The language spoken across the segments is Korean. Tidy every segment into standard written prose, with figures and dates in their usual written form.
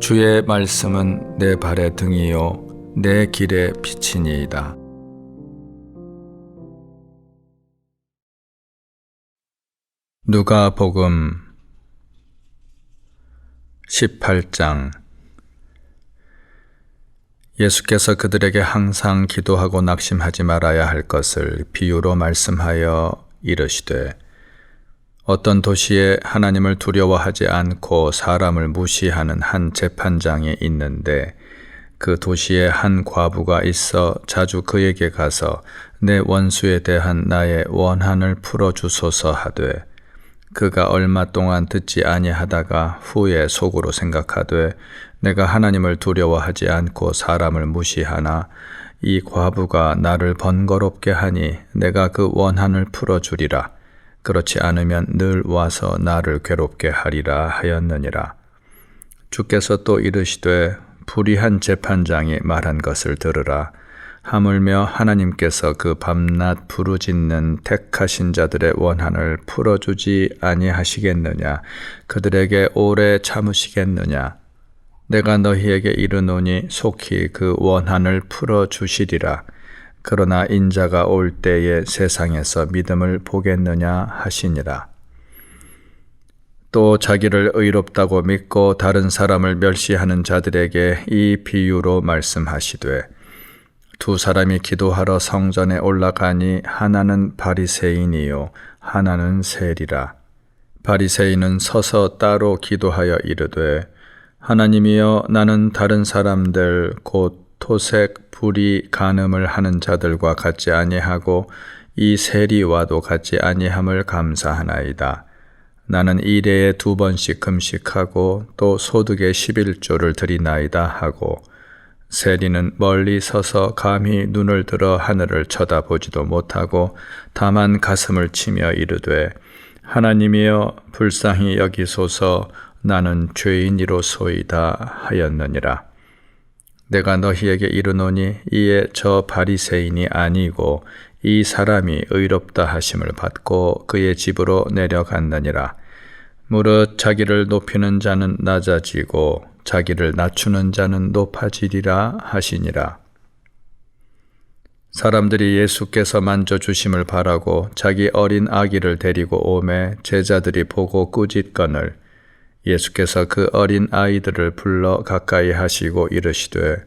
주의 말씀은 내 발의 등이요 내 길의 빛이니이다. 누가복음 18장. 예수께서 그들에게 항상 기도하고 낙심하지 말아야 할 것을 비유로 말씀하여 이르시되, 어떤 도시에 하나님을 두려워하지 않고 사람을 무시하는 한 재판장이 있는데, 그 도시에 한 과부가 있어 자주 그에게 가서 내 원수에 대한 나의 원한을 풀어주소서 하되, 그가 얼마 동안 듣지 아니하다가 후에 속으로 생각하되, 내가 하나님을 두려워하지 않고 사람을 무시하나 이 과부가 나를 번거롭게 하니 내가 그 원한을 풀어주리라. 그렇지 않으면 늘 와서 나를 괴롭게 하리라 하였느니라. 주께서 또 이르시되, 불의한 재판장이 말한 것을 들으라. 하물며 하나님께서 그 밤낮 부르짖는 택하신 자들의 원한을 풀어주지 아니하시겠느냐? 그들에게 오래 참으시겠느냐? 내가 너희에게 이르노니 속히 그 원한을 풀어주시리라. 그러나 인자가 올 때에 세상에서 믿음을 보겠느냐 하시니라. 또 자기를 의롭다고 믿고 다른 사람을 멸시하는 자들에게 이 비유로 말씀하시되, 두 사람이 기도하러 성전에 올라가니 하나는 바리새인이요 하나는 세리라. 바리새인은 서서 따로 기도하여 이르되, 하나님이여, 나는 다른 사람들 곧 토색, 불의, 간음을 하는 자들과 같지 아니하고 이 세리와도 같지 아니함을 감사하나이다. 나는 일해에 2번씩 금식하고 또 소득의 11조를 드리나이다 하고, 세리는 멀리 서서 감히 눈을 들어 하늘을 쳐다보지도 못하고 다만 가슴을 치며 이르되, 하나님이여, 불쌍히 여기소서, 나는 죄인이로소이다 하였느니라. 내가 너희에게 이르노니 이에 저 바리새인이 아니고 이 사람이 의롭다 하심을 받고 그의 집으로 내려갔느니라. 무릇 자기를 높이는 자는 낮아지고 자기를 낮추는 자는 높아지리라 하시니라. 사람들이 예수께서 만져주심을 바라고 자기 어린 아기를 데리고 오매 제자들이 보고 꾸짖거늘, 예수께서 그 어린 아이들을 불러 가까이 하시고 이르시되,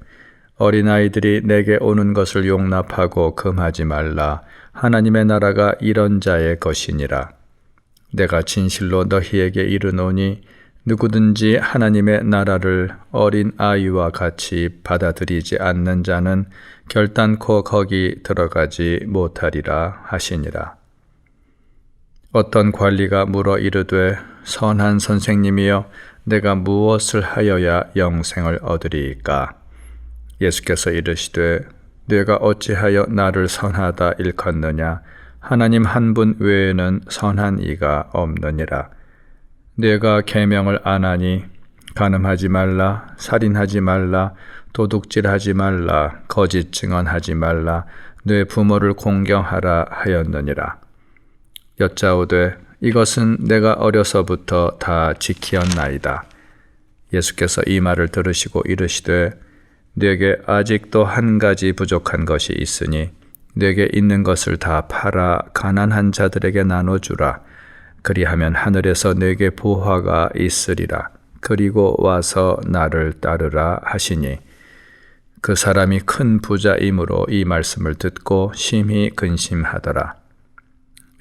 어린 아이들이 내게 오는 것을 용납하고 금하지 말라. 하나님의 나라가 이런 자의 것이니라. 내가 진실로 너희에게 이르노니 누구든지 하나님의 나라를 어린 아이와 같이 받아들이지 않는 자는 결단코 거기 들어가지 못하리라 하시니라. 어떤 관리가 물어 이르되, 선한 선생님이여, 내가 무엇을 하여야 영생을 얻으리이까? 예수께서 이르시되, 네가 어찌하여 나를 선하다 일컫느냐? 하나님 한 분 외에는 선한 이가 없느니라. 네가 계명을 안 하니 간음하지 말라, 살인하지 말라, 도둑질하지 말라, 거짓 증언하지 말라, 네 부모를 공경하라 하였느니라. 여짜오되, 이것은 내가 어려서부터 다 지키었나이다. 예수께서 이 말을 들으시고 이르시되, 네게 아직도 한 가지 부족한 것이 있으니 네게 있는 것을 다 팔아 가난한 자들에게 나눠주라. 그리하면 하늘에서 네게 보화가 있으리라. 그리고 와서 나를 따르라 하시니, 그 사람이 큰 부자이므로 이 말씀을 듣고 심히 근심하더라.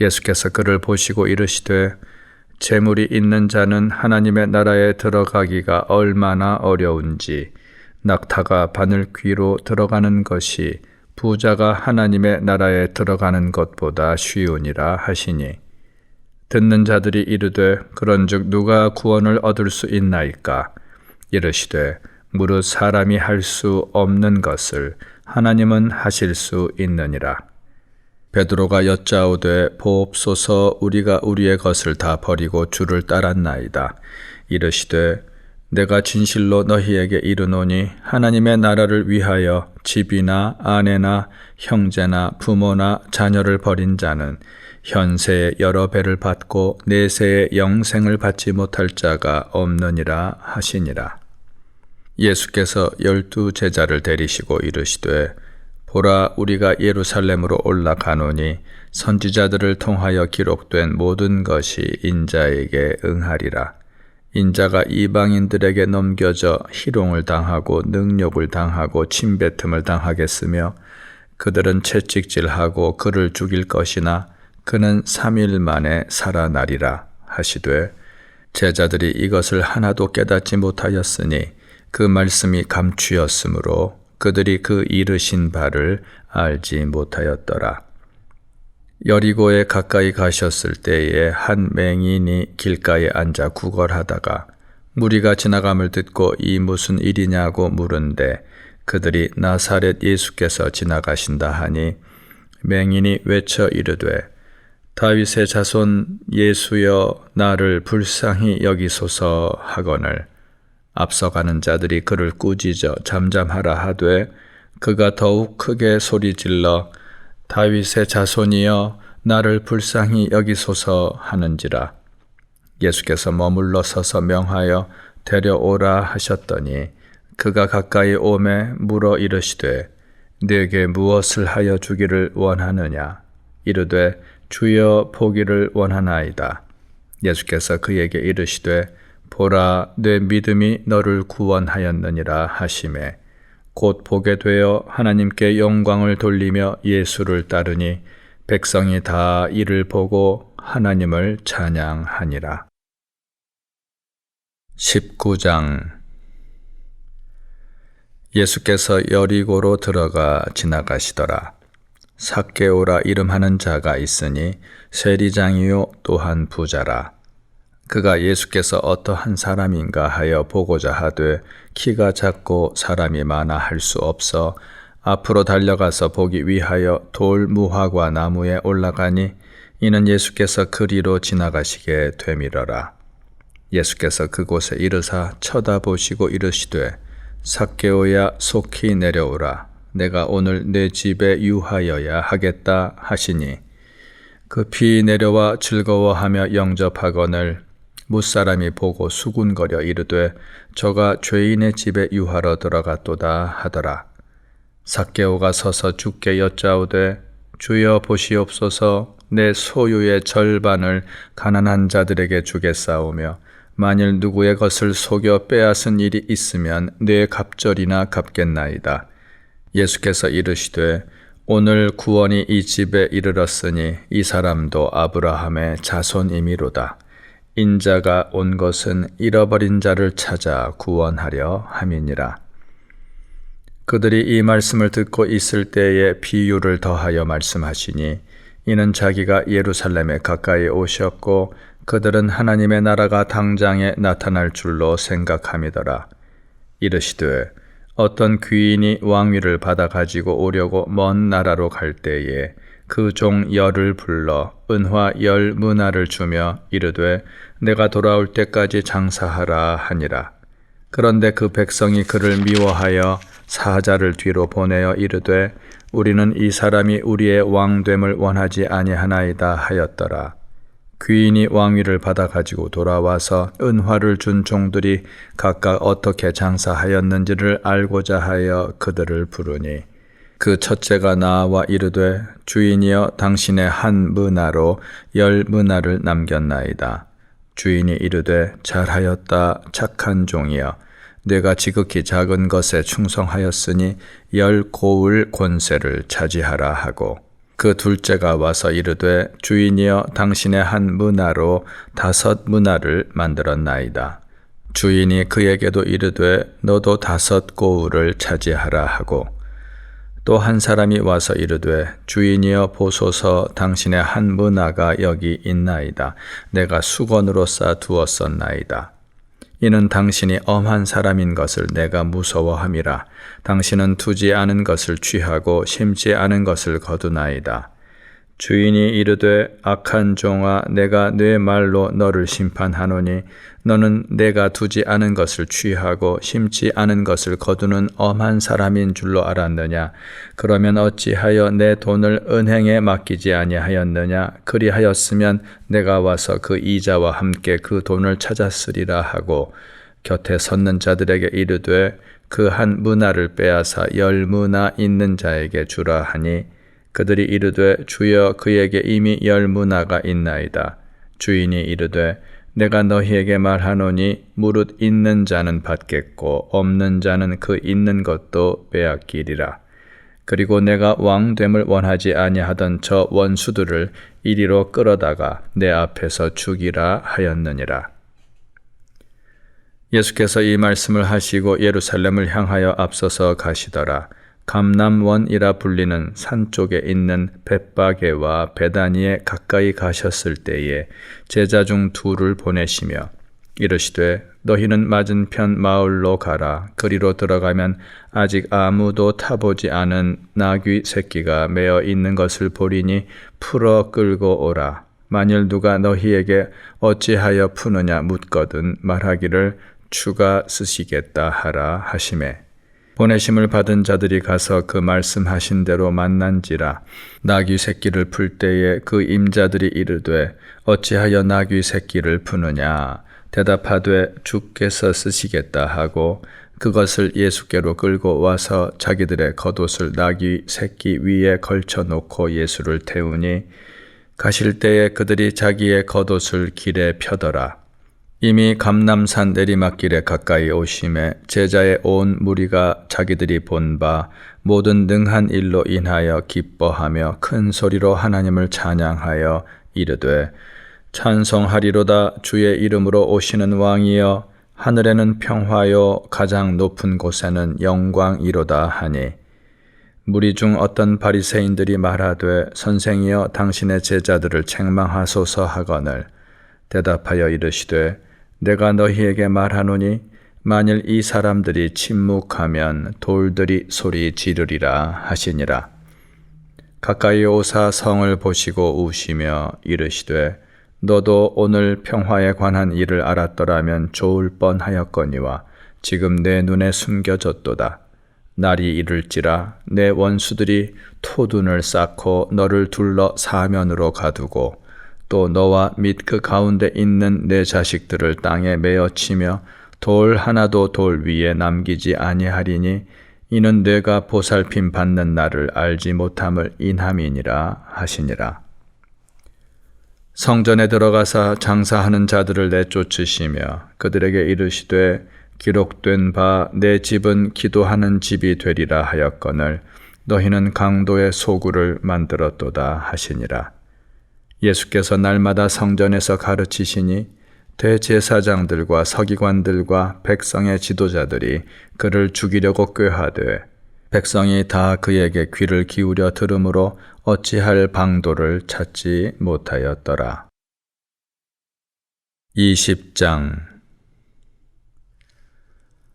예수께서 그를 보시고 이르시되, 재물이 있는 자는 하나님의 나라에 들어가기가 얼마나 어려운지, 낙타가 바늘 귀로 들어가는 것이 부자가 하나님의 나라에 들어가는 것보다 쉬우니라 하시니, 듣는 자들이 이르되, 그런즉 누가 구원을 얻을 수 있나이까? 이르시되, 무릇 사람이 할 수 없는 것을 하나님은 하실 수 있느니라. 베드로가 여짜오되, 보옵소서, 우리가 우리의 것을 다 버리고 주를 따랐나이다. 이르시되, 내가 진실로 너희에게 이르노니 하나님의 나라를 위하여 집이나 아내나 형제나 부모나 자녀를 버린 자는 현세에 여러 배를 받고 내세에 영생을 받지 못할 자가 없느니라 하시니라. 예수께서 12 제자를 데리시고 이르시되 보라 우리가 예루살렘으로 올라가노니 선지자들을 통하여 기록된 모든 것이 인자에게 응하리라. 인자가 이방인들에게 넘겨져 희롱을 당하고 능욕을 당하고 침뱉음을 당하겠으며 그들은 채찍질하고 그를 죽일 것이나 그는 3일 만에 살아나리라 하시되 제자들이 이것을 하나도 깨닫지 못하였으니 그 말씀이 감추였으므로 그들이 그 이르신 바를 알지 못하였더라. 여리고에 가까이 가셨을 때에 한 맹인이 길가에 앉아 구걸하다가 무리가 지나감을 듣고 이 무슨 일이냐고 물은데 그들이 나사렛 예수께서 지나가신다 하니 맹인이 외쳐 이르되 다윗의 자손 예수여 나를 불쌍히 여기소서 하거늘 앞서가는 자들이 그를 꾸짖어 잠잠하라 하되 그가 더욱 크게 소리질러 다윗의 자손이여 나를 불쌍히 여기소서 하는지라. 예수께서 머물러 서서 명하여 데려오라 하셨더니 그가 가까이 오매 물어 이르시되 네게 무엇을 하여 주기를 원하느냐. 이르되 주여 보기를 원하나이다. 예수께서 그에게 이르시되 보라 내 믿음이 너를 구원하였느니라 하시매 곧 보게 되어 하나님께 영광을 돌리며 예수를 따르니 백성이 다 이를 보고 하나님을 찬양하니라. 19장 예수께서 여리고로 들어가 지나가시더라. 삭개오라 이름하는 자가 있으니 세리장이요 또한 부자라. 그가 예수께서 어떠한 사람인가 하여 보고자 하되 키가 작고 사람이 많아 할 수 없어 앞으로 달려가서 보기 위하여 돌 무화과 나무에 올라가니 이는 예수께서 그리로 지나가시게 되밀어라. 예수께서 그곳에 이르사 쳐다보시고 이르시되 삭개오야 속히 내려오라. 내가 오늘 내 집에 유하여야 하겠다 하시니 급히 내려와 즐거워하며 영접하거늘 무사람이 보고 수군거려 이르되 저가 죄인의 집에 유하러 들어갔도다 하더라. 삭개오가 서서 주께 여짜오되 주여 보시옵소서 내 소유의 절반을 가난한 자들에게 주겠사오며 만일 누구의 것을 속여 빼앗은 일이 있으면 내 갑절이나 갚겠나이다. 예수께서 이르시되 오늘 구원이 이 집에 이르렀으니 이 사람도 아브라함의 자손이미로다. 인자가 온 것은 잃어버린 자를 찾아 구원하려 함이니라. 그들이 이 말씀을 듣고 있을 때에 비유를 더하여 말씀하시니 이는 자기가 예루살렘에 가까이 오셨고 그들은 하나님의 나라가 당장에 나타날 줄로 생각함이더라. 이르시되 어떤 귀인이 왕위를 받아 가지고 오려고 먼 나라로 갈 때에 그 종 10을 불러 은화 10문화를 주며 이르되 내가 돌아올 때까지 장사하라 하니라. 그런데 그 백성이 그를 미워하여 사자를 뒤로 보내어 이르되 우리는 이 사람이 우리의 왕됨을 원하지 아니하나이다 하였더라. 귀인이 왕위를 받아 가지고 돌아와서 은화를 준 종들이 각각 어떻게 장사하였는지를 알고자 하여 그들을 부르니 그 첫째가 나와 이르되 주인이여 당신의 한 문화로 10문화를 남겼나이다. 주인이 이르되 잘하였다 착한 종이여 내가 지극히 작은 것에 충성하였으니 10고울 권세를 차지하라 하고 그 둘째가 와서 이르되 주인이여 당신의 한 문화로 5문화를 만들었나이다. 주인이 그에게도 이르되 너도 5고울을 차지하라 하고 또 한 사람이 와서 이르되 주인이여 보소서 당신의 한 문화가 여기 있나이다. 내가 수건으로 싸 두었었나이다. 이는 당신이 엄한 사람인 것을 내가 무서워함이라. 당신은 두지 않은 것을 취하고 심지 않은 것을 거두나이다. 주인이 이르되 악한 종아 내가 내 말로 너를 심판하노니 너는 내가 두지 않은 것을 취하고 심지 않은 것을 거두는 엄한 사람인 줄로 알았느냐. 그러면 어찌하여 내 돈을 은행에 맡기지 아니하였느냐. 그리하였으면 내가 와서 그 이자와 함께 그 돈을 찾았으리라 하고 곁에 섰는 자들에게 이르되 그 한 문화를 빼앗아 10문화 있는 자에게 주라 하니 그들이 이르되 주여 그에게 이미 10문화가 있나이다. 주인이 이르되 내가 너희에게 말하노니 무릇 있는 자는 받겠고 없는 자는 그 있는 것도 빼앗기리라. 그리고 내가 왕됨을 원하지 아니하던 저 원수들을 이리로 끌어다가 내 앞에서 죽이라 하였느니라. 예수께서 이 말씀을 하시고 예루살렘을 향하여 앞서서 가시더라. 감람원이라 불리는 산 쪽에 있는 벳바게와 베다니에 가까이 가셨을 때에 제자 중 둘을 보내시며 이르시되 너희는 맞은편 마을로 가라. 그리로 들어가면 아직 아무도 타보지 않은 나귀 새끼가 매어 있는 것을 보리니 풀어 끌고 오라. 만일 누가 너희에게 어찌하여 푸느냐 묻거든 말하기를 주가 쓰시겠다 하라 하시매 보내심을 받은 자들이 가서 그 말씀하신 대로 만난지라. 나귀 새끼를 풀 때에 그 임자들이 이르되 어찌하여 나귀 새끼를 푸느냐 대답하되 주께서 쓰시겠다 하고 그것을 예수께로 끌고 와서 자기들의 겉옷을 나귀 새끼 위에 걸쳐 놓고 예수를 태우니 가실 때에 그들이 자기의 겉옷을 길에 펴더라. 이미 감람산 내리막길에 가까이 오심에 제자의 온 무리가 자기들이 본 바 모든 능한 일로 인하여 기뻐하며 큰 소리로 하나님을 찬양하여 이르되 찬송하리로다. 주의 이름으로 오시는 왕이여 하늘에는 평화요 가장 높은 곳에는 영광이로다 하니 무리 중 어떤 바리새인들이 말하되 선생이여 당신의 제자들을 책망하소서 하거늘 대답하여 이르시되 내가 너희에게 말하노니 만일 이 사람들이 침묵하면 돌들이 소리 지르리라 하시니라. 가까이 오사 성을 보시고 우시며 이르시되 너도 오늘 평화에 관한 일을 알았더라면 좋을 뻔하였거니와 지금 내 눈에 숨겨졌도다. 날이 이를지라 내 원수들이 토둔을 쌓고 너를 둘러 사면으로 가두고 또 너와 및 그 가운데 있는 내 자식들을 땅에 메어치며 돌 하나도 돌 위에 남기지 아니하리니 이는 내가 보살핌 받는 날을 알지 못함을 인함이니라 하시니라. 성전에 들어가사 장사하는 자들을 내쫓으시며 그들에게 이르시되 기록된 바 내 집은 기도하는 집이 되리라 하였거늘 너희는 강도의 소굴을 만들었도다 하시니라. 예수께서 날마다 성전에서 가르치시니 대제사장들과 서기관들과 백성의 지도자들이 그를 죽이려고 꾀하되 백성이 다 그에게 귀를 기울여 들으므로 어찌할 방도를 찾지 못하였더라. 20장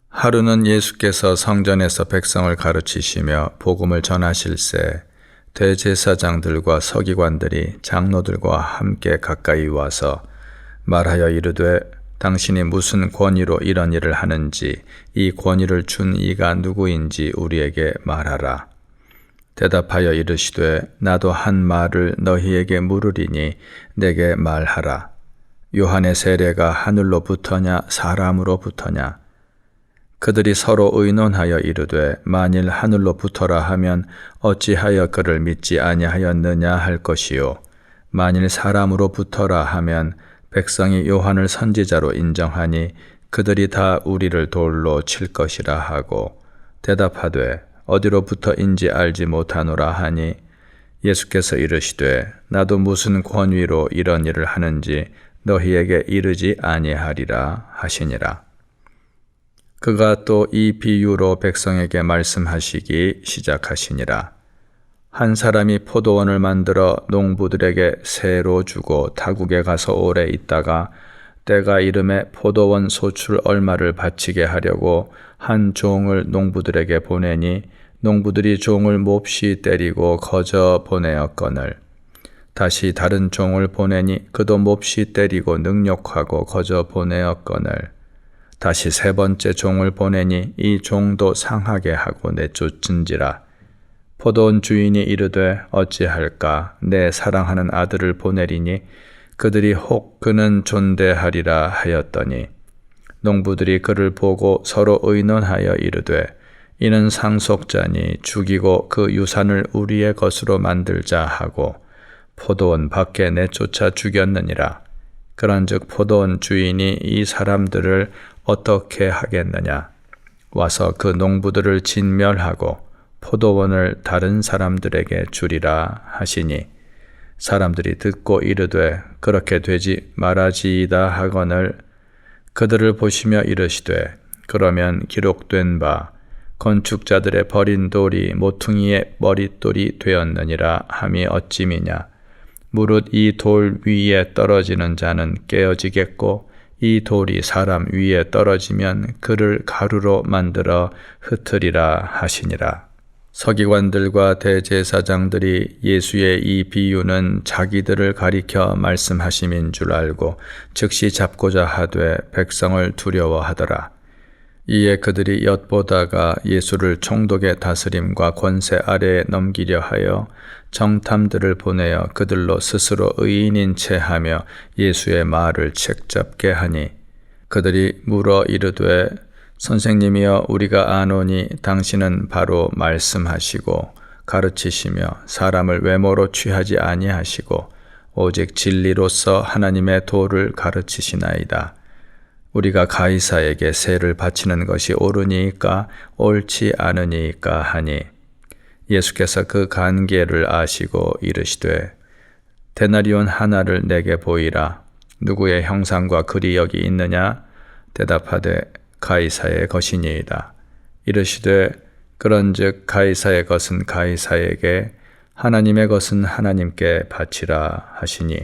하루는 예수께서 성전에서 백성을 가르치시며 복음을 전하실새 대제사장들과 서기관들이 장로들과 함께 가까이 와서 말하여 이르되 당신이 무슨 권위로 이런 일을 하는지 이 권위를 준 이가 누구인지 우리에게 말하라. 대답하여 이르시되 나도 한 말을 너희에게 물으리니 내게 말하라. 요한의 세례가 하늘로부터냐 사람으로부터냐? 그들이 서로 의논하여 이르되 만일 하늘로부터라 하면 어찌하여 그를 믿지 아니하였느냐 할 것이요 만일 사람으로부터라 하면 백성이 요한을 선지자로 인정하니 그들이 다 우리를 돌로 칠 것이라 하고 대답하되 어디로부터인지 알지 못하노라 하니 예수께서 이르시되 나도 무슨 권위로 이런 일을 하는지 너희에게 이르지 아니하리라 하시니라. 그가 또 이 비유로 백성에게 말씀하시기 시작하시니라. 한 사람이 포도원을 만들어 농부들에게 세로 주고 타국에 가서 오래 있다가 때가 이름에 포도원 소출 얼마를 바치게 하려고 한 종을 농부들에게 보내니 농부들이 종을 몹시 때리고 거저 보내었거늘 다시 다른 종을 보내니 그도 몹시 때리고 능욕하고 거저 보내었거늘 다시 세 번째 종을 보내니 이 종도 상하게 하고 내쫓은지라. 포도원 주인이 이르되 어찌할까 내 사랑하는 아들을 보내리니 그들이 혹 그는 존대하리라 하였더니 농부들이 그를 보고 서로 의논하여 이르되 이는 상속자니 죽이고 그 유산을 우리의 것으로 만들자 하고 포도원 밖에 내쫓아 죽였느니라. 그런즉 포도원 주인이 이 사람들을 어떻게 하겠느냐? 와서 그 농부들을 진멸하고 포도원을 다른 사람들에게 주리라 하시니 사람들이 듣고 이르되 그렇게 되지 말아지이다 하거늘 그들을 보시며 이르시되 그러면 기록된 바 건축자들의 버린 돌이 모퉁이의 머릿돌이 되었느니라 함이 어찌미냐. 무릇 이 돌 위에 떨어지는 자는 깨어지겠고 이 돌이 사람 위에 떨어지면 그를 가루로 만들어 흩으리라 하시니라. 서기관들과 대제사장들이 예수의 이 비유는 자기들을 가리켜 말씀하심인 줄 알고 즉시 잡고자 하되 백성을 두려워하더라. 이에 그들이 엿보다가 예수를 총독의 다스림과 권세 아래에 넘기려 하여 정탐들을 보내어 그들로 스스로 의인인 채 하며 예수의 말을 책잡게 하니 그들이 물어 이르되 선생님이여 우리가 아노니 당신은 바로 말씀하시고 가르치시며 사람을 외모로 취하지 아니하시고 오직 진리로서 하나님의 도를 가르치시나이다. 우리가 가이사에게 세를 바치는 것이 옳으니까 옳지 않으니까 하니 예수께서 그 관계를 아시고 이르시되 데나리온 하나를 내게 보이라. 누구의 형상과 글이 여기 있느냐? 대답하되 가이사의 것이니이다. 이르시되 그런즉 가이사의 것은 가이사에게 하나님의 것은 하나님께 바치라 하시니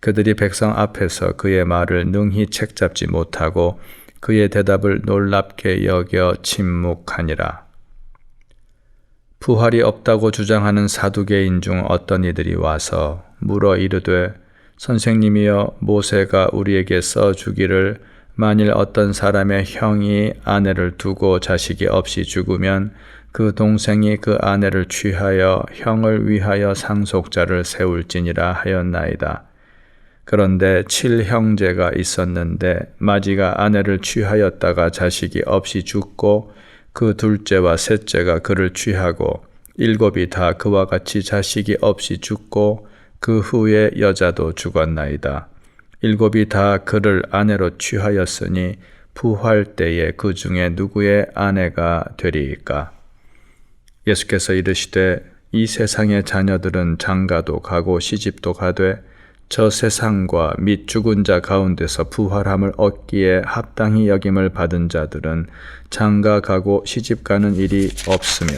그들이 백성 앞에서 그의 말을 능히 책잡지 못하고 그의 대답을 놀랍게 여겨 침묵하니라. 부활이 없다고 주장하는 사두개인 중 어떤 이들이 와서 물어 이르되 선생님이여 모세가 우리에게 써주기를 만일 어떤 사람의 형이 아내를 두고 자식이 없이 죽으면 그 동생이 그 아내를 취하여 형을 위하여 상속자를 세울지니라 하였나이다. 그런데 7형제가 있었는데 마지가 아내를 취하였다가 자식이 없이 죽고 그 둘째와 셋째가 그를 취하고 7이 다 그와 같이 자식이 없이 죽고 그 후에 여자도 죽었나이다. 7이 다 그를 아내로 취하였으니 부활 때에 그 중에 누구의 아내가 되리이까? 예수께서 이르시되 이 세상의 자녀들은 장가도 가고 시집도 가되 저 세상과 및 죽은 자 가운데서 부활함을 얻기에 합당히 여김을 받은 자들은 장가 가고 시집 가는 일이 없으며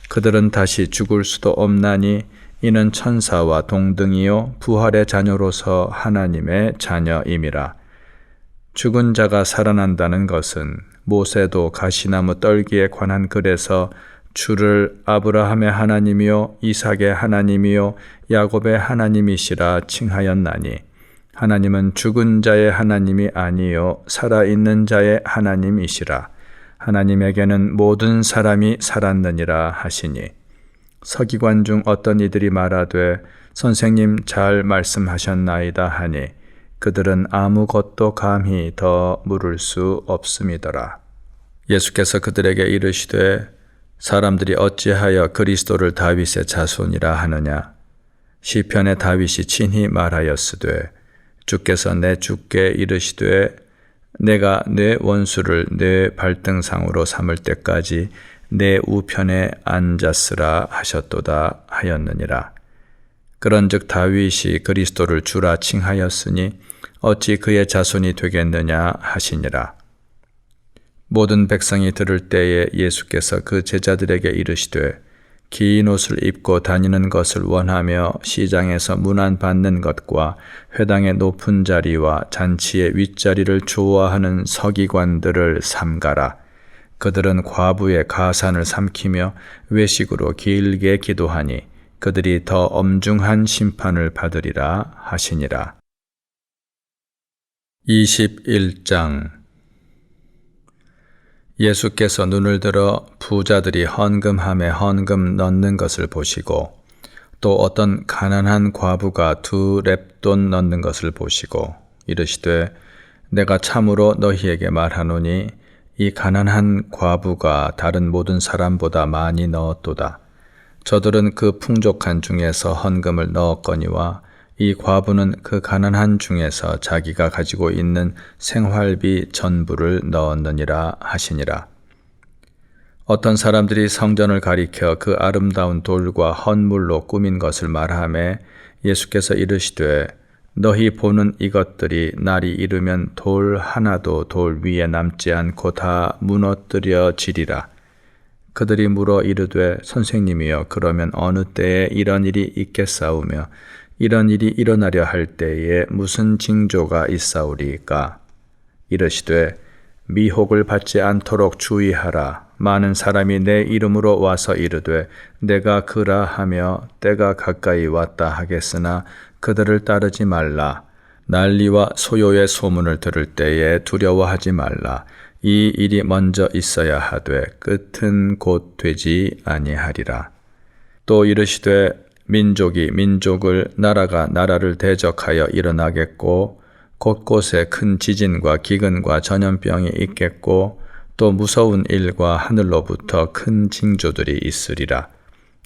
그들은 다시 죽을 수도 없나니 이는 천사와 동등이요 부활의 자녀로서 하나님의 자녀임이라. 죽은 자가 살아난다는 것은 모세도 가시나무 떨기에 관한 글에서 주를 아브라함의 하나님이요 이삭의 하나님이요 야곱의 하나님이시라 칭하였나니 하나님은 죽은 자의 하나님이 아니요 살아있는 자의 하나님이시라. 하나님에게는 모든 사람이 살았느니라 하시니 서기관 중 어떤 이들이 말하되 선생님 잘 말씀하셨나이다 하니 그들은 아무것도 감히 더 물을 수 없음이더라. 예수께서 그들에게 이르시되 사람들이 어찌하여 그리스도를 다윗의 자손이라 하느냐? 시편의 다윗이 친히 말하였으되 주께서 내 주께 이르시되 내가 내 원수를 내 발등상으로 삼을 때까지 내 우편에 앉았으라 하셨도다 하였느니라. 그런즉 다윗이 그리스도를 주라 칭하였으니 어찌 그의 자손이 되겠느냐 하시니라. 모든 백성이 들을 때에 예수께서 그 제자들에게 이르시되 긴 옷을 입고 다니는 것을 원하며 시장에서 문안 받는 것과 회당의 높은 자리와 잔치의 윗자리를 좋아하는 서기관들을 삼가라. 그들은 과부의 가산을 삼키며 외식으로 길게 기도하니 그들이 더 엄중한 심판을 받으리라 하시니라. 21장 예수께서 눈을 들어 부자들이 헌금함에 헌금 넣는 것을 보시고 또 어떤 가난한 과부가 2 렙돈 넣는 것을 보시고 이르시되 내가 참으로 너희에게 말하노니 이 가난한 과부가 다른 모든 사람보다 많이 넣었도다. 저들은 그 풍족한 중에서 헌금을 넣었거니와 이 과부는 그 가난한 중에서 자기가 가지고 있는 생활비 전부를 넣었느니라 하시니라. 어떤 사람들이 성전을 가리켜 그 아름다운 돌과 헌물로 꾸민 것을 말하매 예수께서 이르시되 너희 보는 이것들이 날이 이르면 돌 하나도 돌 위에 남지 않고 다 무너뜨려지리라. 그들이 물어 이르되 선생님이여 그러면 어느 때에 이런 일이 있겠사오며 이런 일이 일어나려 할 때에 무슨 징조가 있사오리까? 이르시되 미혹을 받지 않도록 주의하라. 많은 사람이 내 이름으로 와서 이르되 내가 그라 하며 때가 가까이 왔다 하겠으나 그들을 따르지 말라. 난리와 소요의 소문을 들을 때에 두려워하지 말라. 이 일이 먼저 있어야 하되 끝은 곧 되지 아니하리라. 또 이르시되 민족이 민족을 나라가 나라를 대적하여 일어나겠고 곳곳에 큰 지진과 기근과 전염병이 있겠고 또 무서운 일과 하늘로부터 큰 징조들이 있으리라.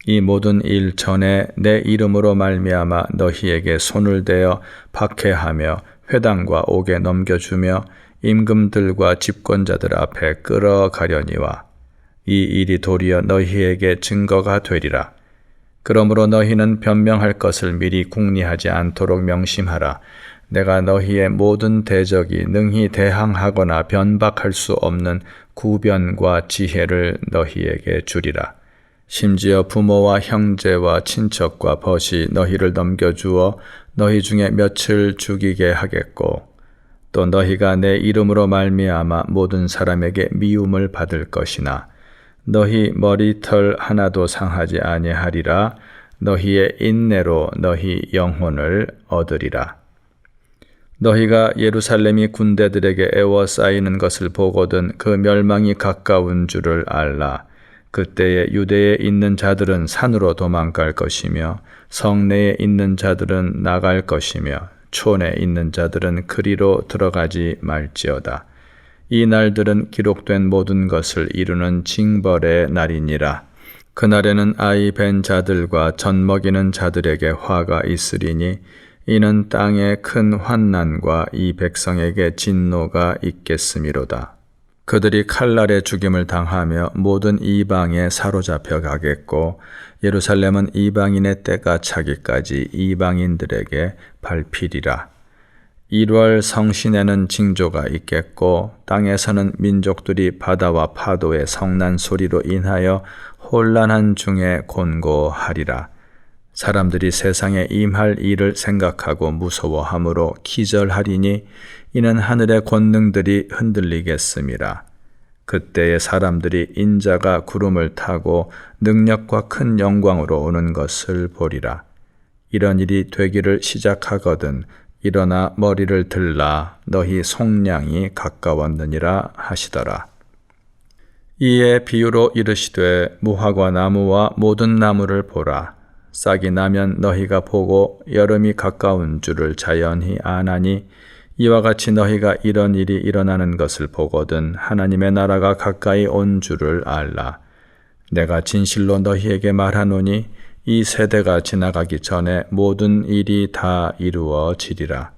이 모든 일 전에 내 이름으로 말미암아 너희에게 손을 대어 박해하며 회당과 옥에 넘겨주며 임금들과 집권자들 앞에 끌어가려니와 이 일이 도리어 너희에게 증거가 되리라. 그러므로 너희는 변명할 것을 미리 궁리하지 않도록 명심하라. 내가 너희의 모든 대적이 능히 대항하거나 변박할 수 없는 구변과 지혜를 너희에게 주리라. 심지어 부모와 형제와 친척과 벗이 너희를 넘겨주어 너희 중에 몇을 죽이게 하겠고 또 너희가 내 이름으로 말미암아 모든 사람에게 미움을 받을 것이나 너희 머리털 하나도 상하지 아니하리라. 너희의 인내로 너희 영혼을 얻으리라. 너희가 예루살렘이 군대들에게 애워싸이는 것을 보거든 그 멸망이 가까운 줄을 알라. 그때에 유대에 있는 자들은 산으로 도망갈 것이며 성내에 있는 자들은 나갈 것이며 촌에 있는 자들은 그리로 들어가지 말지어다. 이 날들은 기록된 모든 것을 이루는 징벌의 날이니라. 그날에는 아이 벤 자들과 젖 먹이는 자들에게 화가 있으리니 이는 땅에 큰 환난과 이 백성에게 진노가 있겠음이로다. 그들이 칼날에 죽임을 당하며 모든 이방에 사로잡혀 가겠고 예루살렘은 이방인의 때가 차기까지 이방인들에게 밟히리라. 1월 성신에는 징조가 있겠고 땅에서는 민족들이 바다와 파도의 성난 소리로 인하여 혼란한 중에 곤고하리라. 사람들이 세상에 임할 일을 생각하고 무서워함으로 기절하리니 이는 하늘의 권능들이 흔들리겠음이라. 그때에 사람들이 인자가 구름을 타고 능력과 큰 영광으로 오는 것을 보리라. 이런 일이 되기를 시작하거든 일어나 머리를 들라 너희 속량이 가까웠느니라 하시더라. 이에 비유로 이르시되 무화과 나무와 모든 나무를 보라. 싹이 나면 너희가 보고 여름이 가까운 줄을 자연히 아나니 이와 같이 너희가 이런 일이 일어나는 것을 보거든 하나님의 나라가 가까이 온 줄을 알라. 내가 진실로 너희에게 말하노니 이 세대가 지나가기 전에 모든 일이 다 이루어지리라.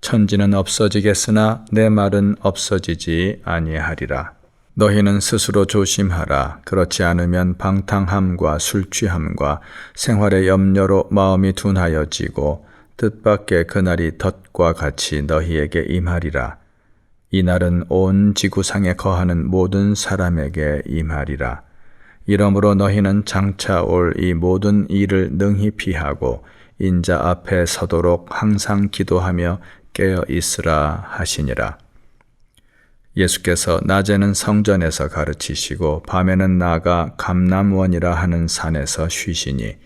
천지는 없어지겠으나 내 말은 없어지지 아니하리라. 너희는 스스로 조심하라. 그렇지 않으면 방탕함과 술취함과 생활의 염려로 마음이 둔하여지고 뜻밖의 그날이 덫과 같이 너희에게 임하리라. 이 날은 온 지구상에 거하는 모든 사람에게 임하리라. 이러므로 너희는 장차 올 이 모든 일을 능히 피하고 인자 앞에 서도록 항상 기도하며 깨어 있으라 하시니라. 예수께서 낮에는 성전에서 가르치시고 밤에는 나가 감람원이라 하는 산에서 쉬시니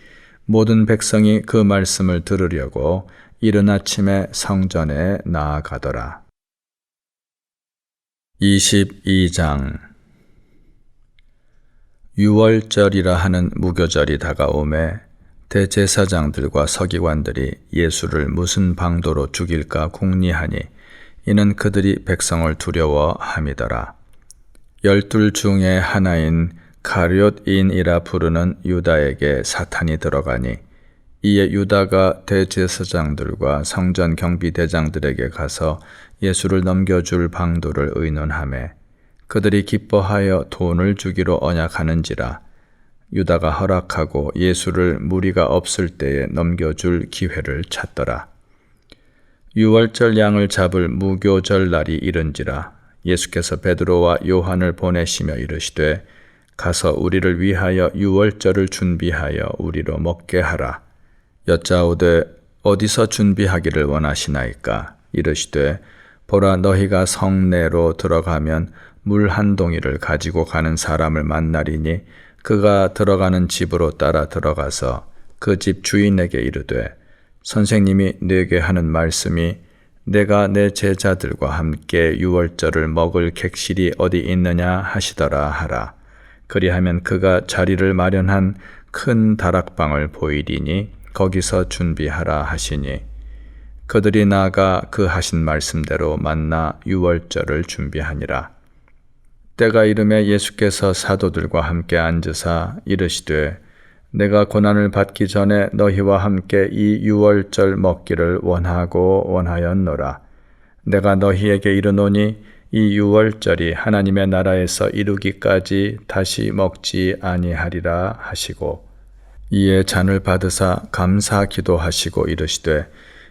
모든 백성이 그 말씀을 들으려고 이른 아침에 성전에 나아가더라. 22장 유월절이라 하는 무교절이 다가오매 대제사장들과 서기관들이 예수를 무슨 방도로 죽일까 궁리하니 이는 그들이 백성을 두려워함이더라. 12 중에 하나인 가룟인이라 부르는 유다에게 사탄이 들어가니 이에 유다가 대제사장들과 성전 경비대장들에게 가서 예수를 넘겨줄 방도를 의논하매 그들이 기뻐하여 돈을 주기로 언약하는지라. 유다가 허락하고 예수를 무리가 없을 때에 넘겨줄 기회를 찾더라. 유월절 양을 잡을 무교절 날이 이른지라. 예수께서 베드로와 요한을 보내시며 이르시되 가서 우리를 위하여 유월절을 준비하여 우리로 먹게 하라. 여짜오되 어디서 준비하기를 원하시나이까? 이르시되 보라, 너희가 성내로 들어가면 물 한 동이를 가지고 가는 사람을 만나리니 그가 들어가는 집으로 따라 들어가서 그 집 주인에게 이르되 선생님이 네게 하는 말씀이 내가 내 제자들과 함께 유월절을 먹을 객실이 어디 있느냐 하시더라 하라. 그리하면 그가 자리를 마련한 큰 다락방을 보이리니 거기서 준비하라 하시니 그들이 나아가 그 하신 말씀대로 만나 유월절을 준비하니라. 때가 이름에 예수께서 사도들과 함께 앉으사 이르시되 내가 고난을 받기 전에 너희와 함께 이 유월절 먹기를 원하였노라. 내가 너희에게 이르노니 이 유월절이 하나님의 나라에서 이루기까지 다시 먹지 아니하리라 하시고 이에 잔을 받으사 감사 기도하시고 이르시되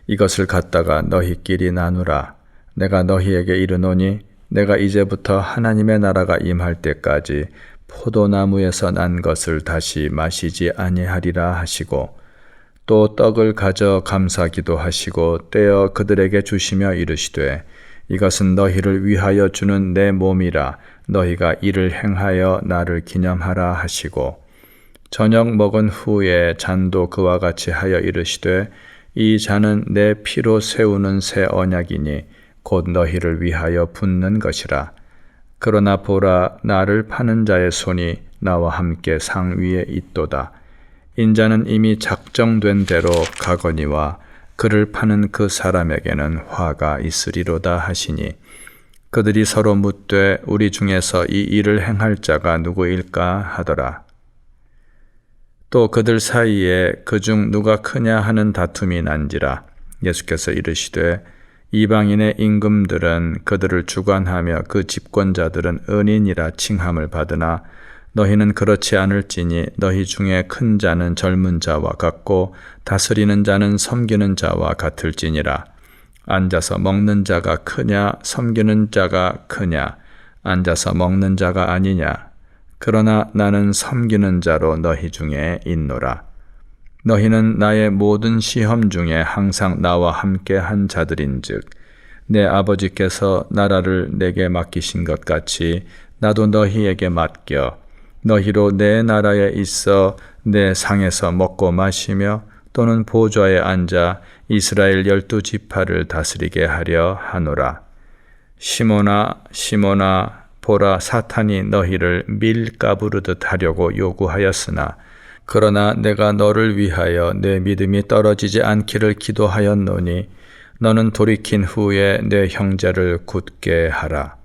이것을 갖다가 너희끼리 나누라. 내가 너희에게 이르노니 내가 이제부터 하나님의 나라가 임할 때까지 포도나무에서 난 것을 다시 마시지 아니하리라 하시고 또 떡을 가져 감사 기도하시고 떼어 그들에게 주시며 이르시되 이것은 너희를 위하여 주는 내 몸이라. 너희가 이를 행하여 나를 기념하라 하시고 저녁 먹은 후에 잔도 그와 같이 하여 이르시되 이 잔은 내 피로 세우는 새 언약이니 곧 너희를 위하여 붓는 것이라. 그러나 보라, 나를 파는 자의 손이 나와 함께 상 위에 있도다. 인자는 이미 작정된 대로 가거니와 그를 파는 그 사람에게는 화가 있으리로다 하시니 그들이 서로 묻되 우리 중에서 이 일을 행할 자가 누구일까 하더라. 또 그들 사이에 그중 누가 크냐 하는 다툼이 난지라. 예수께서 이르시되 이방인의 임금들은 그들을 주관하며 그 집권자들은 은인이라 칭함을 받으나 너희는 그렇지 않을지니 너희 중에 큰 자는 젊은 자와 같고 다스리는 자는 섬기는 자와 같을지니라. 앉아서 먹는 자가 크냐 섬기는 자가 크냐? 앉아서 먹는 자가 아니냐? 그러나 나는 섬기는 자로 너희 중에 있노라. 너희는 나의 모든 시험 중에 항상 나와 함께 한 자들인즉 내 아버지께서 나라를 내게 맡기신 것 같이 나도 너희에게 맡겨 너희로 내 나라에 있어 내 상에서 먹고 마시며 또는 보좌에 앉아 이스라엘 12지파를 다스리게 하려 하노라. 시몬아 시몬아 보라, 사탄이 너희를 밀가부르듯 하려고 요구하였으나 그러나 내가 너를 위하여 내 믿음이 떨어지지 않기를 기도하였노니 너는 돌이킨 후에 내 형제를 굳게 하라.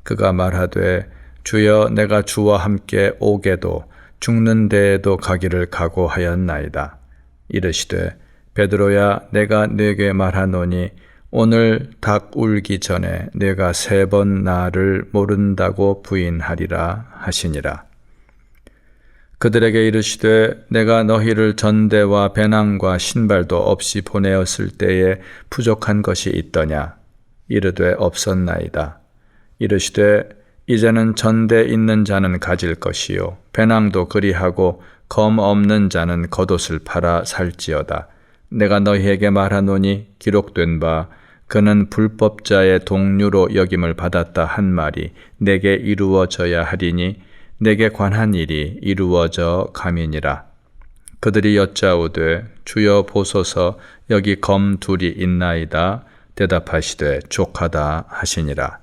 그가 말하되 주여, 내가 주와 함께 오게도 죽는 데에도 가기를 각오하였나이다. 이르시되 베드로야, 내가 네게 말하노니 오늘 닭 울기 전에 내가 3번 나를 모른다고 부인하리라 하시니라. 그들에게 이르시되 내가 너희를 전대와 배낭과 신발도 없이 보내었을 때에 부족한 것이 있더냐? 이르되 없었나이다. 이르시되 이제는 전대 있는 자는 가질 것이요 배낭도 그리하고 검 없는 자는 겉옷을 팔아 살지어다. 내가 너희에게 말하노니 기록된 바 그는 불법자의 동류로 여김을 받았다 한 말이 내게 이루어져야 하리니 내게 관한 일이 이루어져 가미니라. 그들이 여짜오되 주여 보소서, 여기 검 둘이 있나이다. 대답하시되 족하다 하시니라.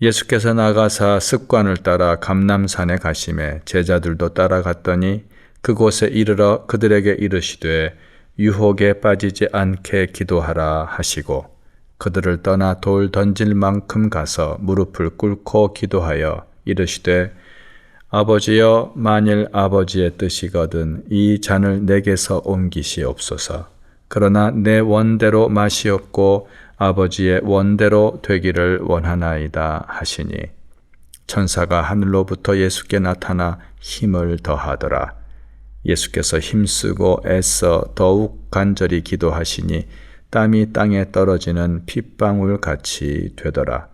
예수께서 나가사 습관을 따라 감람산에 가시매 제자들도 따라갔더니 그곳에 이르러 그들에게 이르시되 유혹에 빠지지 않게 기도하라 하시고 그들을 떠나 돌 던질 만큼 가서 무릎을 꿇고 기도하여 이르시되 아버지여, 만일 아버지의 뜻이거든 이 잔을 내게서 옮기시옵소서. 그러나 내 원대로 마시옵고 아버지의 원대로 되기를 원하나이다 하시니 천사가 하늘로부터 예수께 나타나 힘을 더하더라. 예수께서 힘쓰고 애써 더욱 간절히 기도하시니 땀이 땅에 떨어지는 핏방울 같이 되더라.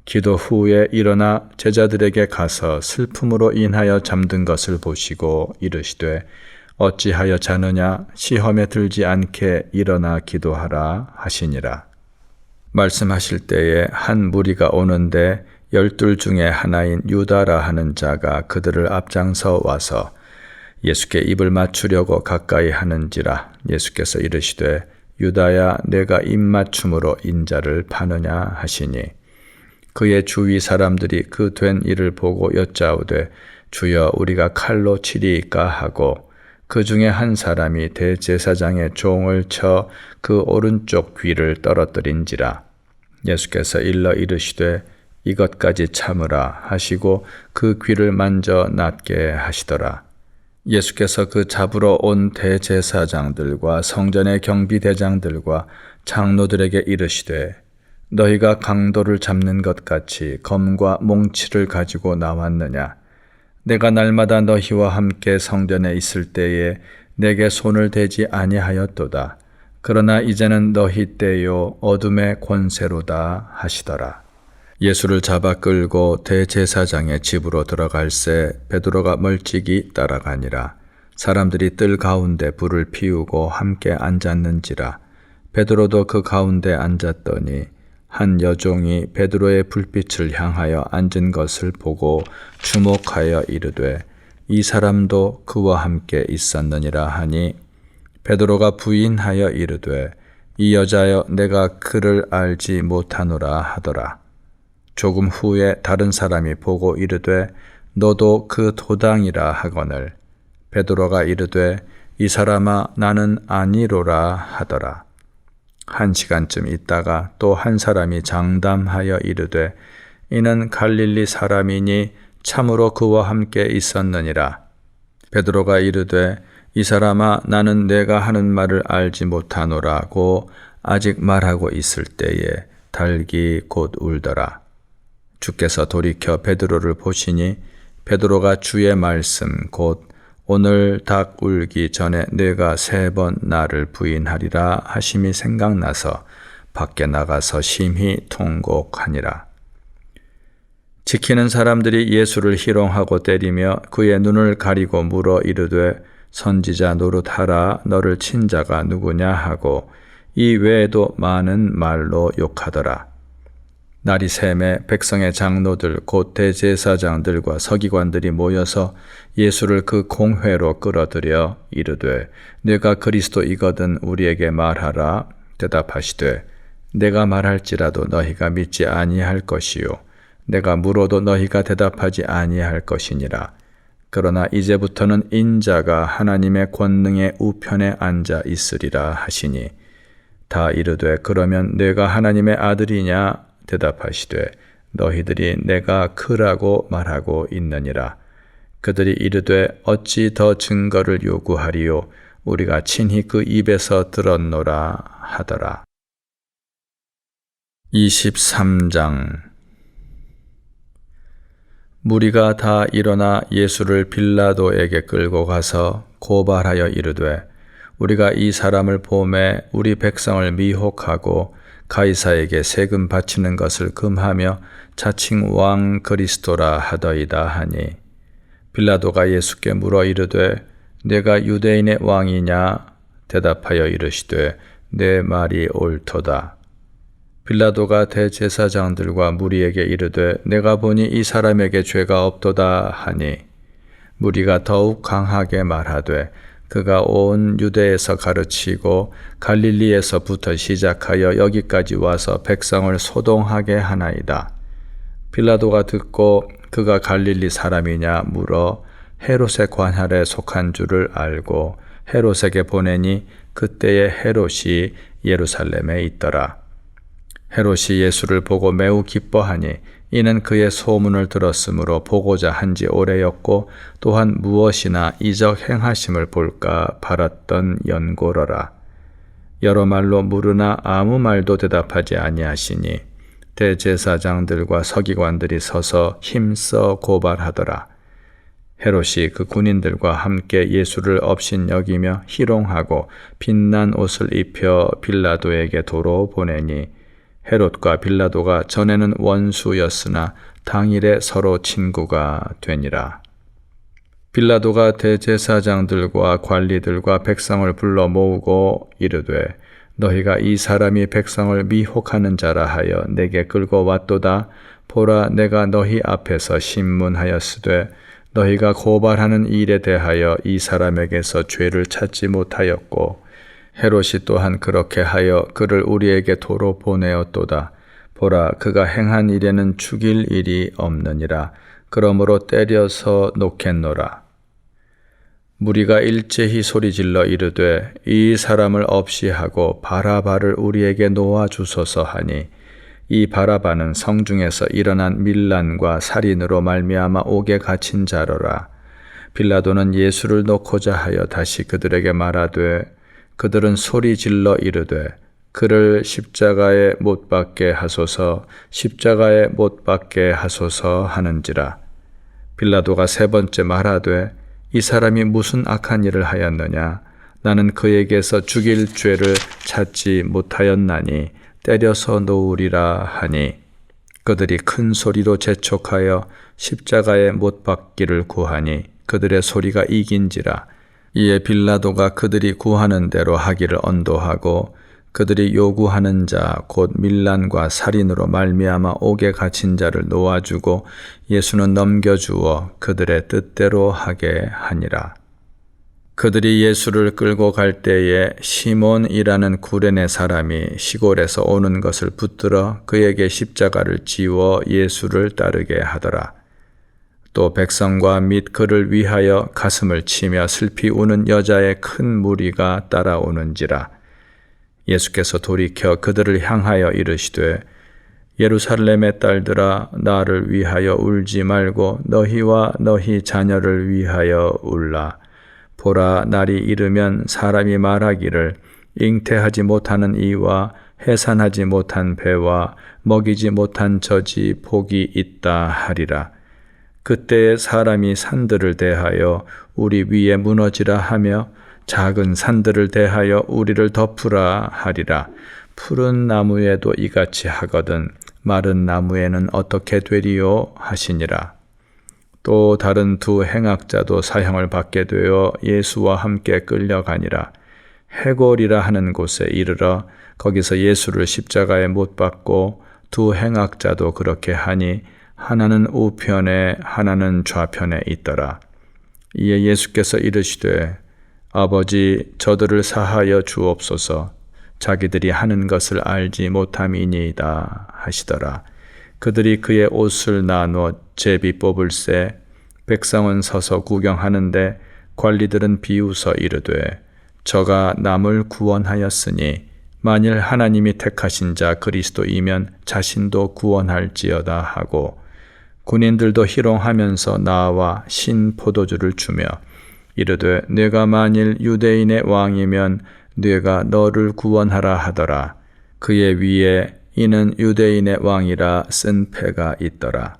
기도 후에 일어나 제자들에게 가서 슬픔으로 인하여 잠든 것을 보시고 이르시되 어찌하여 자느냐, 시험에 들지 않게 일어나 기도하라 하시니라. 말씀하실 때에 한 무리가 오는데 12 중에 하나인 유다라 하는 자가 그들을 앞장서 와서 예수께 입을 맞추려고 가까이 하는지라. 예수께서 이르시되 유다야, 내가 입맞춤으로 인자를 파느냐 하시니 그의 주위 사람들이 그 된 일을 보고 여짜오되 주여, 우리가 칼로 치리이까 하고 그 중에 한 사람이 대제사장의 종을 쳐 그 오른쪽 귀를 떨어뜨린지라. 예수께서 일러 이르시되 이것까지 참으라 하시고 그 귀를 만져 낫게 하시더라. 예수께서 그 잡으러 온 대제사장들과 성전의 경비대장들과 장로들에게 이르시되 너희가 강도를 잡는 것 같이 검과 몽치를 가지고 나왔느냐? 내가 날마다 너희와 함께 성전에 있을 때에 내게 손을 대지 아니하였도다. 그러나 이제는 너희 때요 어둠의 권세로다 하시더라. 예수를 잡아 끌고 대제사장의 집으로 들어갈새 베드로가 멀찍이 따라가니라. 사람들이 뜰 가운데 불을 피우고 함께 앉았는지라. 베드로도 그 가운데 앉았더니 한 여종이 베드로의 불빛을 향하여 앉은 것을 보고 주목하여 이르되 이 사람도 그와 함께 있었느니라 하니 베드로가 부인하여 이르되 이 여자여, 내가 그를 알지 못하노라 하더라. 조금 후에 다른 사람이 보고 이르되 너도 그 도당이라 하거늘 베드로가 이르되 이 사람아, 나는 아니로라 하더라. 1시간쯤 있다가 또 한 사람이 장담하여 이르되 이는 갈릴리 사람이니 참으로 그와 함께 있었느니라. 베드로가 이르되 이 사람아, 나는 내가 하는 말을 알지 못하노라고 아직 말하고 있을 때에 닭이 곧 울더라. 주께서 돌이켜 베드로를 보시니 베드로가 주의 말씀 곧 오늘 닭 울기 전에 내가 3번 나를 부인하리라 하심이 생각나서 밖에 나가서 심히 통곡하니라. 지키는 사람들이 예수를 희롱하고 때리며 그의 눈을 가리고 물어 이르되 선지자 노릇하라, 너를 친 자가 누구냐 하고 이 외에도 많은 말로 욕하더라. 날이 새매 백성의 장로들 곧 대제사장들과 서기관들이 모여서 예수를 그 공회로 끌어들여 이르되 네가 그리스도이거든 우리에게 말하라. 대답하시되 내가 말할지라도 너희가 믿지 아니할 것이요 내가 물어도 너희가 대답하지 아니할 것이니라. 그러나 이제부터는 인자가 하나님의 권능의 우편에 앉아 있으리라 하시니 다 이르되 그러면 내가 하나님의 아들이냐? 대답하시되 너희들이 내가 그라고 말하고 있느니라. 그들이 이르되 어찌 더 증거를 요구하리요? 우리가 친히 그 입에서 들었노라 하더라. 23장. 무리가 다 일어나 예수를 빌라도에게 끌고 가서 고발하여 이르되 우리가 이 사람을 보매 우리 백성을 미혹하고 가이사에게 세금 바치는 것을 금하며 자칭 왕 그리스도라 하더이다 하니 빌라도가 예수께 물어 이르되 내가 유대인의 왕이냐? 대답하여 이르시되 내 말이 옳도다. 빌라도가 대제사장들과 무리에게 이르되 내가 보니 이 사람에게 죄가 없도다 하니 무리가 더욱 강하게 말하되 그가 온 유대에서 가르치고 갈릴리에서부터 시작하여 여기까지 와서 백성을 소동하게 하나이다. 빌라도가 듣고 그가 갈릴리 사람이냐 물어 헤롯의 관할에 속한 줄을 알고 헤롯에게 보내니 그때에 헤롯이 예루살렘에 있더라. 헤롯이 예수를 보고 매우 기뻐하니 이는 그의 소문을 들었으므로 보고자 한지 오래였고 또한 무엇이나 이적 행하심을 볼까 바랐던 연고로라. 여러 말로 물으나 아무 말도 대답하지 아니하시니 대제사장들과 서기관들이 서서 힘써 고발하더라. 헤롯이 그 군인들과 함께 예수를 업신여기며 희롱하고 빛난 옷을 입혀 빌라도에게 도로 보내니 헤롯과 빌라도가 전에는 원수였으나 당일에 서로 친구가 되니라. 빌라도가 대제사장들과 관리들과 백성을 불러 모으고 이르되 너희가 이 사람이 백성을 미혹하는 자라 하여 내게 끌고 왔도다. 보라, 내가 너희 앞에서 신문하였으되 너희가 고발하는 일에 대하여 이 사람에게서 죄를 찾지 못하였고 헤롯이 또한 그렇게 하여 그를 우리에게 도로 보내었도다. 보라, 그가 행한 일에는 죽일 일이 없느니라. 그러므로 때려서 놓겠노라. 무리가 일제히 소리질러 이르되 이 사람을 없이 하고 바라바를 우리에게 놓아주소서 하니 이 바라바는 성중에서 일어난 밀란과 살인으로 말미암아 옥에 갇힌 자로라. 빌라도는 예수를 놓고자 하여 다시 그들에게 말하되 그들은 소리질러 이르되 그를 십자가에 못 박게 하소서, 십자가에 못 박게 하소서 하는지라. 빌라도가 세 번째 말하되 이 사람이 무슨 악한 일을 하였느냐? 나는 그에게서 죽일 죄를 찾지 못하였나니 때려서 놓으리라 하니 그들이 큰 소리로 재촉하여 십자가에 못 박기를 구하니 그들의 소리가 이긴지라. 이에 빌라도가 그들이 구하는 대로 하기를 언도하고 그들이 요구하는 자 곧 밀란과 살인으로 말미암아 옥에 갇힌 자를 놓아주고 예수는 넘겨주어 그들의 뜻대로 하게 하니라. 그들이 예수를 끌고 갈 때에 시몬이라는 구레네 사람이 시골에서 오는 것을 붙들어 그에게 십자가를 지워 예수를 따르게 하더라. 또 백성과 및 그를 위하여 가슴을 치며 슬피 우는 여자의 큰 무리가 따라오는지라. 예수께서 돌이켜 그들을 향하여 이르시되 예루살렘의 딸들아, 나를 위하여 울지 말고 너희와 너희 자녀를 위하여 울라. 보라, 날이 이르면 사람이 말하기를 잉태하지 못하는 이와 해산하지 못한 배와 먹이지 못한 젖이 복이 있다 하리라. 그때에 사람이 산들을 대하여 우리 위에 무너지라 하며 작은 산들을 대하여 우리를 덮으라 하리라. 푸른 나무에도 이같이 하거든 마른 나무에는 어떻게 되리요 하시니라. 또 다른 두 행악자도 사형을 받게 되어 예수와 함께 끌려가니라. 해골이라 하는 곳에 이르러 거기서 예수를 십자가에 못 박고 두 행악자도 그렇게 하니 하나는 우편에 하나는 좌편에 있더라. 이에 예수께서 이르시되 아버지, 저들을 사하여 주옵소서. 자기들이 하는 것을 알지 못함이니이다 하시더라. 그들이 그의 옷을 나누어 제비 뽑을새 백성은 서서 구경하는데 관리들은 비웃어 이르되 저가 남을 구원하였으니 만일 하나님이 택하신 자 그리스도이면 자신도 구원할지어다 하고 군인들도 희롱하면서 나와 신 포도주를 주며 이르되 네가 만일 유대인의 왕이면 네가 너를 구원하라 하더라. 그의 위에 이는 유대인의 왕이라 쓴 패가 있더라.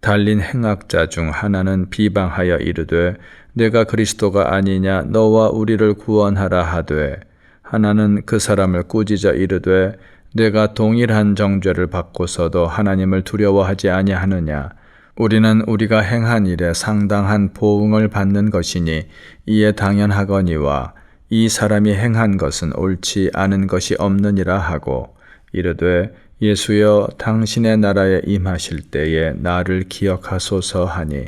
달린 행악자 중 하나는 비방하여 이르되 네가 그리스도가 아니냐 너와 우리를 구원하라 하되 하나는 그 사람을 꾸짖어 이르되 네가 동일한 정죄를 받고서도 하나님을 두려워하지 아니하느냐. 우리는 우리가 행한 일에 상당한 보응을 받는 것이니 이에 당연하거니와 이 사람이 행한 것은 옳지 않은 것이 없느니라 하고 이르되 예수여 당신의 나라에 임하실 때에 나를 기억하소서 하니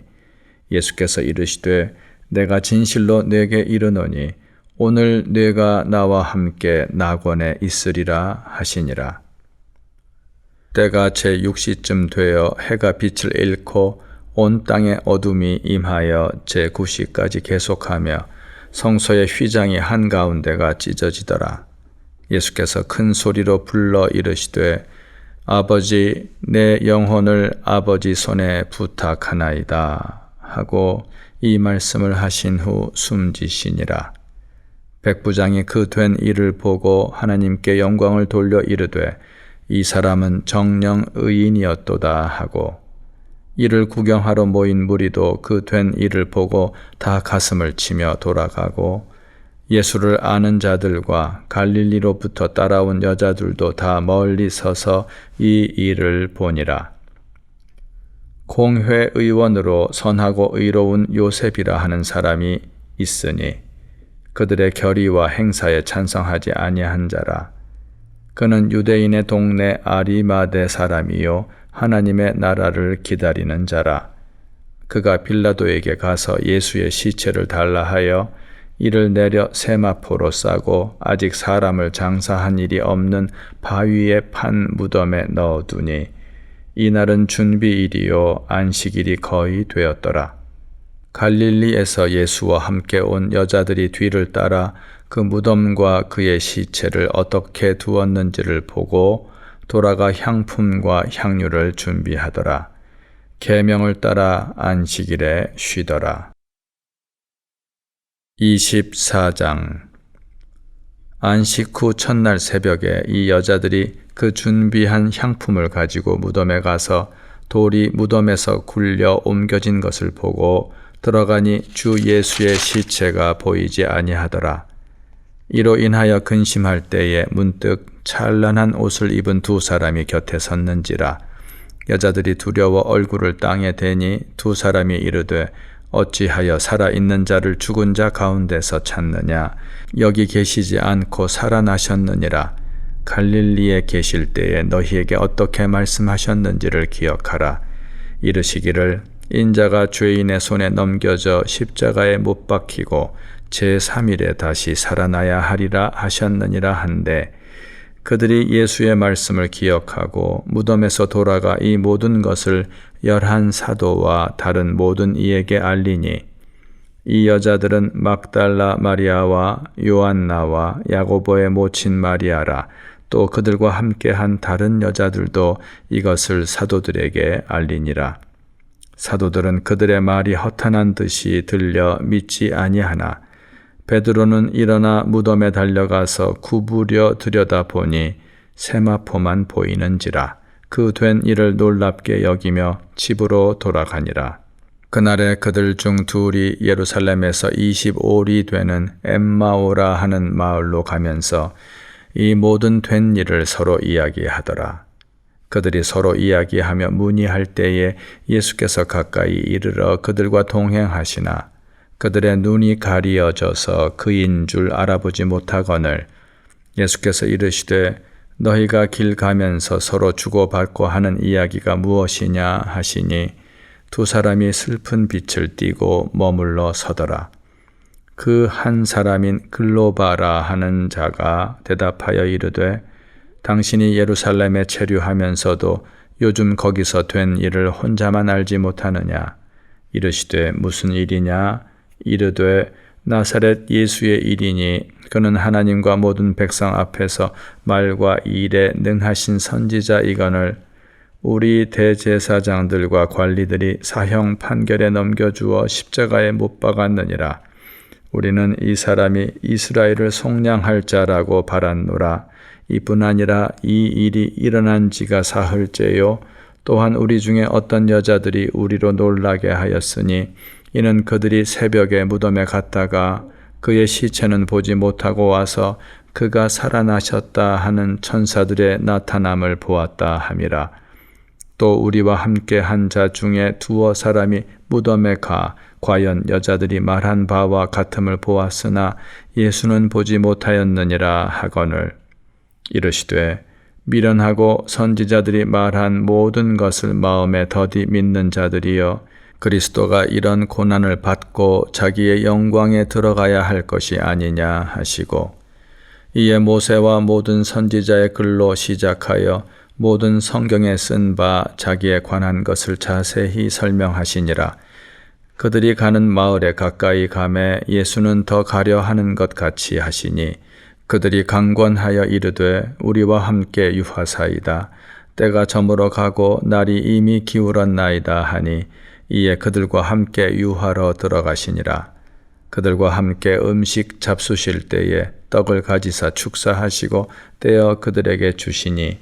예수께서 이르시되 내가 진실로 네게 이르노니 오늘 네가 나와 함께 낙원에 있으리라 하시니라. 때가 제6시쯤 되어 해가 빛을 잃고 온 땅에 어둠이 임하여 제9시까지 계속하며 성소의 휘장이 한가운데가 찢어지더라. 예수께서 큰 소리로 불러 이르시되 아버지 내 영혼을 아버지 손에 부탁하나이다 하고 이 말씀을 하신 후 숨지시니라. 백부장이 그 된 일을 보고 하나님께 영광을 돌려 이르되 이 사람은 정령 의인이었도다 하고 이를 구경하러 모인 무리도 그 된 일을 보고 다 가슴을 치며 돌아가고 예수를 아는 자들과 갈릴리로부터 따라온 여자들도 다 멀리 서서 이 일을 보니라. 공회의원으로 선하고 의로운 요셉이라 하는 사람이 있으니 그들의 결의와 행사에 찬성하지 아니한 자라. 그는 유대인의 동네 아리마대 사람이요 하나님의 나라를 기다리는 자라. 그가 빌라도에게 가서 예수의 시체를 달라 하여 이를 내려 세마포로 싸고 아직 사람을 장사한 일이 없는 바위에 판 무덤에 넣어두니 이날은 준비일이요 안식일이 거의 되었더라. 갈릴리에서 예수와 함께 온 여자들이 뒤를 따라 그 무덤과 그의 시체를 어떻게 두었는지를 보고 돌아가 향품과 향유를 준비하더라. 계명을 따라 안식일에 쉬더라. 24장. 안식 후 첫날 새벽에 이 여자들이 그 준비한 향품을 가지고 무덤에 가서 돌이 무덤에서 굴려 옮겨진 것을 보고 들어가니 주 예수의 시체가 보이지 아니하더라. 이로 인하여 근심할 때에 문득 찬란한 옷을 입은 두 사람이 곁에 섰는지라. 여자들이 두려워 얼굴을 땅에 대니 두 사람이 이르되 어찌하여 살아있는 자를 죽은 자 가운데서 찾느냐? 여기 계시지 않고 살아나셨느니라. 갈릴리에 계실 때에 너희에게 어떻게 말씀하셨는지를 기억하라. 이르시기를 인자가 죄인의 손에 넘겨져 십자가에 못 박히고 제3일에 다시 살아나야 하리라 하셨느니라 한데 그들이 예수의 말씀을 기억하고 무덤에서 돌아가 이 모든 것을 11 사도와 다른 모든 이에게 알리니 이 여자들은 막달라 마리아와 요한나와 야고보의 모친 마리아라. 또 그들과 함께한 다른 여자들도 이것을 사도들에게 알리니라. 사도들은 그들의 말이 허탄한 듯이 들려 믿지 아니하나 베드로는 일어나 무덤에 달려가서 구부려 들여다보니 세마포만 보이는지라. 그 된 일을 놀랍게 여기며 집으로 돌아가니라. 그날에 그들 중 둘이 예루살렘에서 25리 되는 엠마오라 하는 마을로 가면서 이 모든 된 일을 서로 이야기하더라. 그들이 서로 이야기하며 문의할 때에 예수께서 가까이 이르러 그들과 동행하시나 그들의 눈이 가리어져서 그인 줄 알아보지 못하거늘 예수께서 이르시되 너희가 길 가면서 서로 주고받고 하는 이야기가 무엇이냐 하시니 두 사람이 슬픈 빛을 띠고 머물러 서더라. 그 한 사람인 글로바라 하는 자가 대답하여 이르되 당신이 예루살렘에 체류하면서도 요즘 거기서 된 일을 혼자만 알지 못하느냐? 이르시되 무슨 일이냐? 이르되 나사렛 예수의 일이니 그는 하나님과 모든 백성 앞에서 말과 일에 능하신 선지자이거늘 우리 대제사장들과 관리들이 사형 판결에 넘겨주어 십자가에 못 박았느니라. 우리는 이 사람이 이스라엘을 속량할 자라고 바랐노라. 이뿐 아니라 이 일이 일어난 지가 사흘째요. 또한 우리 중에 어떤 여자들이 우리로 놀라게 하였으니 이는 그들이 새벽에 무덤에 갔다가 그의 시체는 보지 못하고 와서 그가 살아나셨다 하는 천사들의 나타남을 보았다 함이라. 또 우리와 함께 한 자 중에 두어 사람이 무덤에 가 과연 여자들이 말한 바와 같음을 보았으나 예수는 보지 못하였느니라 하거늘 이르시되 미련하고 선지자들이 말한 모든 것을 마음에 더디 믿는 자들이여 그리스도가 이런 고난을 받고 자기의 영광에 들어가야 할 것이 아니냐 하시고 이에 모세와 모든 선지자의 글로 시작하여 모든 성경에 쓴 바 자기에 관한 것을 자세히 설명하시니라. 그들이 가는 마을에 가까이 가매 예수는 더 가려 하는 것 같이 하시니 그들이 강권하여 이르되 우리와 함께 유하사이다. 때가 저물어 가고 날이 이미 기울었나이다 하니 이에 그들과 함께 유하러 들어가시니라. 그들과 함께 음식 잡수실 때에 떡을 가지사 축사하시고 떼어 그들에게 주시니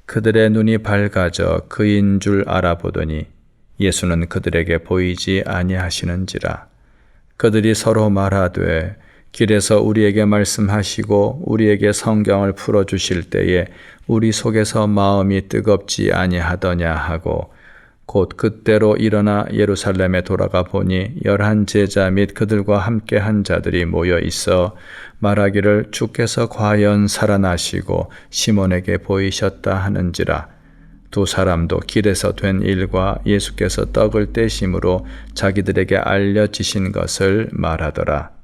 그들의 눈이 밝아져 그인 줄 알아보더니 예수는 그들에게 보이지 아니하시는지라. 그들이 서로 말하되 길에서 우리에게 말씀하시고 우리에게 성경을 풀어주실 때에 우리 속에서 마음이 뜨겁지 아니하더냐 하고 곧 그때로 일어나 예루살렘에 돌아가 보니 11 제자 및 그들과 함께 한 자들이 모여 있어 말하기를 주께서 과연 살아나시고 시몬에게 보이셨다 하는지라. 두 사람도 길에서 된 일과 예수께서 떡을 떼심으로 자기들에게 알려지신 것을 말하더라.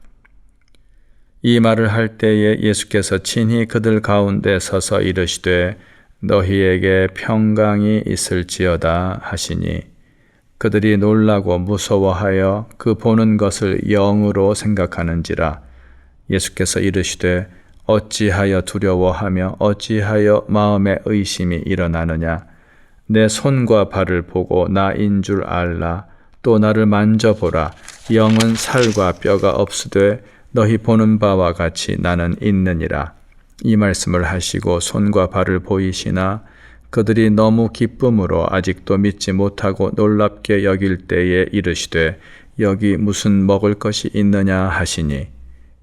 이 말을 할 때에 예수께서 친히 그들 가운데 서서 이르시되 너희에게 평강이 있을지어다 하시니 그들이 놀라고 무서워하여 그 보는 것을 영으로 생각하는지라. 예수께서 이르시되 어찌하여 두려워하며 어찌하여 마음에 의심이 일어나느냐. 내 손과 발을 보고 나인 줄 알라. 또 나를 만져보라. 영은 살과 뼈가 없으되 너희 보는 바와 같이 나는 있느니라. 이 말씀을 하시고 손과 발을 보이시나 그들이 너무 기쁨으로 아직도 믿지 못하고 놀랍게 여길 때에 이르시되 여기 무슨 먹을 것이 있느냐 하시니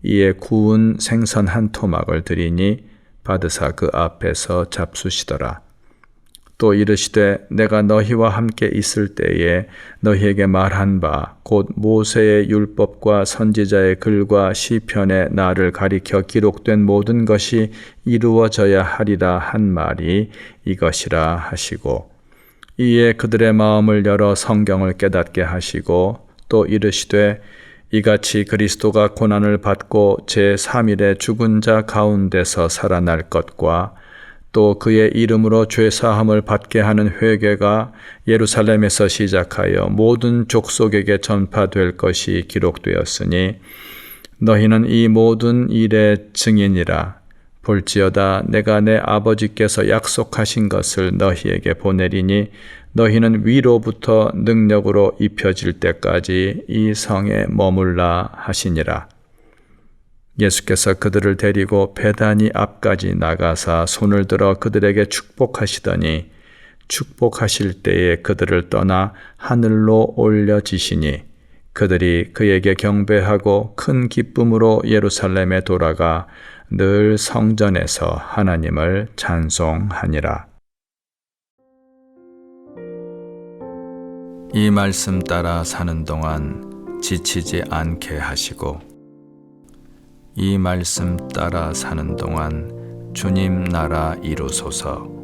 이에 구운 생선 한 토막을 드리니 받으사 그 앞에서 잡수시더라. 또 이르시되 내가 너희와 함께 있을 때에 너희에게 말한 바 곧 모세의 율법과 선지자의 글과 시편에 나를 가리켜 기록된 모든 것이 이루어져야 하리라 한 말이 이것이라 하시고 이에 그들의 마음을 열어 성경을 깨닫게 하시고 또 이르시되 이같이 그리스도가 고난을 받고 제3일에 죽은 자 가운데서 살아날 것과 또 그의 이름으로 죄사함을 받게 하는 회개가 예루살렘에서 시작하여 모든 족속에게 전파될 것이 기록되었으니 너희는 이 모든 일의 증인이라. 볼지어다 내가 내 아버지께서 약속하신 것을 너희에게 보내리니 너희는 위로부터 능력으로 입혀질 때까지 이 성에 머물라 하시니라. 예수께서 그들을 데리고 베다니 앞까지 나가사 손을 들어 그들에게 축복하시더니 축복하실 때에 그들을 떠나 하늘로 올려지시니 그들이 그에게 경배하고 큰 기쁨으로 예루살렘에 돌아가 늘 성전에서 하나님을 찬송하니라. 이 말씀 따라 사는 동안 지치지 않게 하시고 이 말씀 따라 사는 동안 주님 나라 이루소서.